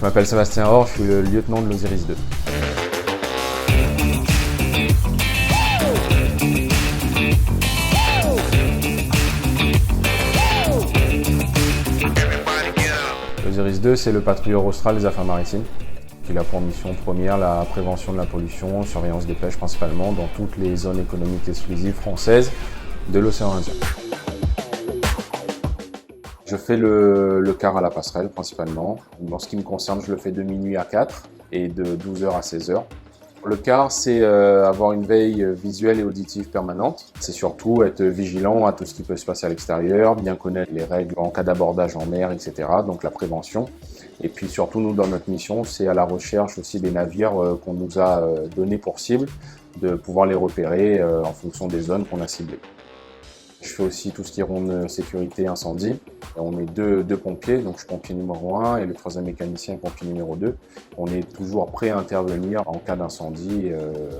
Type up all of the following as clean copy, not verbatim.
m'appelle Sébastien Or, je suis le lieutenant de l'Osiris 2. L'Osiris 2, c'est le patrouilleur austral des affaires maritimes, qui a pour mission première la prévention de la pollution, surveillance des pêches principalement, dans toutes les zones économiques exclusives françaises de l'océan Indien. Je fais le quart à la passerelle principalement. En ce qui me concerne, je le fais de minuit à 4 et de 12h à 16h. Le quart, c'est avoir une veille visuelle et auditive permanente. C'est surtout être vigilant à tout ce qui peut se passer à l'extérieur, bien connaître les règles en cas d'abordage en mer, etc. Donc la prévention. Et puis surtout, nous, dans notre mission, c'est à la recherche aussi des navires qu'on nous a donnés pour cible, de pouvoir les repérer en fonction des zones qu'on a ciblées. Je fais aussi tout ce qui est ronde sécurité incendie. On est deux pompiers, donc je suis pompier numéro 1 et le troisième mécanicien pompier numéro 2. On est toujours prêt à intervenir en cas d'incendie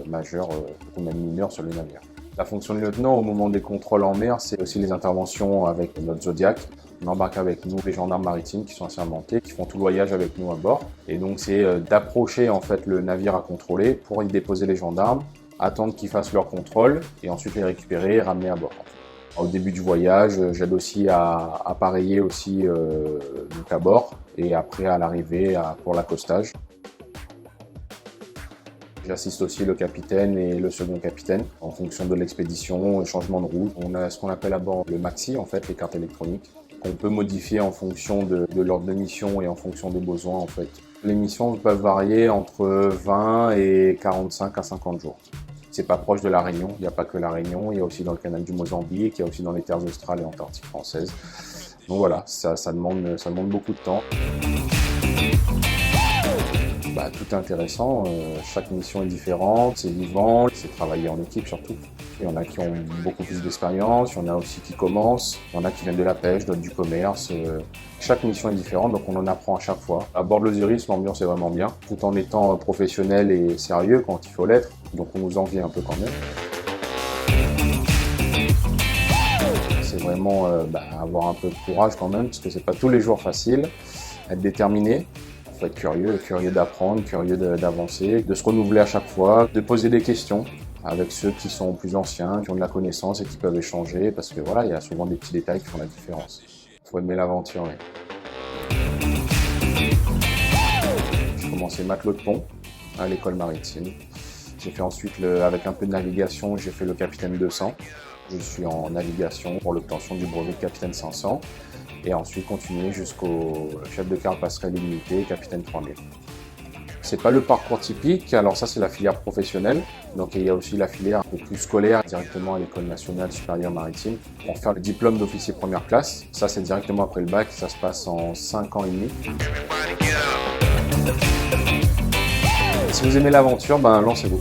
majeur ou même mineur sur le navire. La fonction de lieutenant au moment des contrôles en mer, c'est aussi les interventions avec notre Zodiac. On embarque avec nous les gendarmes maritimes qui sont assermentés, qui font tout le voyage avec nous à bord. Et donc c'est d'approcher en fait le navire à contrôler pour y déposer les gendarmes, attendre qu'ils fassent leur contrôle et ensuite les récupérer et ramener à bord. Au début du voyage, j'aide aussi à appareiller aussi donc à bord et après à l'arrivée pour l'accostage. J'assiste aussi le capitaine et le second capitaine en fonction de l'expédition, le changement de route. On a ce qu'on appelle à bord le maxi, en fait, les cartes électroniques, qu'on peut modifier en fonction de l'ordre de mission et en fonction des besoins, en fait. Les missions peuvent varier entre 20 et 45 à 50 jours. C'est pas proche de la Réunion, il n'y a pas que la Réunion, il y a aussi dans le canal du Mozambique, il y a aussi dans les terres australes et antarctiques françaises. Donc voilà, ça demande beaucoup de temps. Tout est intéressant, chaque mission est différente, c'est vivant, c'est travailler en équipe surtout. Il y en a qui ont beaucoup plus d'expérience, il y en a aussi qui commencent, il y en a qui viennent de la pêche, d'autres du commerce. Chaque mission est différente, donc on en apprend à chaque fois. À bord de l'Osiris, l'ambiance est vraiment bien, tout en étant professionnel et sérieux quand il faut l'être, donc on nous envie un peu quand même. C'est vraiment avoir un peu de courage quand même, parce que c'est pas tous les jours facile, être déterminé. Il faut être curieux d'apprendre, curieux d'avancer, de se renouveler à chaque fois, de poser des questions avec ceux qui sont plus anciens, qui ont de la connaissance et qui peuvent échanger, parce que voilà, il y a souvent des petits détails qui font la différence. Il faut aimer l'aventure, oui. J'ai commencé matelot de pont à l'école maritime. J'ai fait ensuite, avec un peu de navigation, j'ai fait le capitaine 200. Je suis en navigation pour l'obtention du brevet de capitaine 500. Et ensuite continuer jusqu'au chef de quart passerelle illimité, capitaine 3000. C'est pas le parcours typique, alors ça c'est la filière professionnelle, donc il y a aussi la filière un peu plus scolaire directement à l'école nationale supérieure maritime pour faire le diplôme d'officier première classe. Ça c'est directement après le bac, ça se passe en 5 ans et demi. Si vous aimez l'aventure, lancez-vous.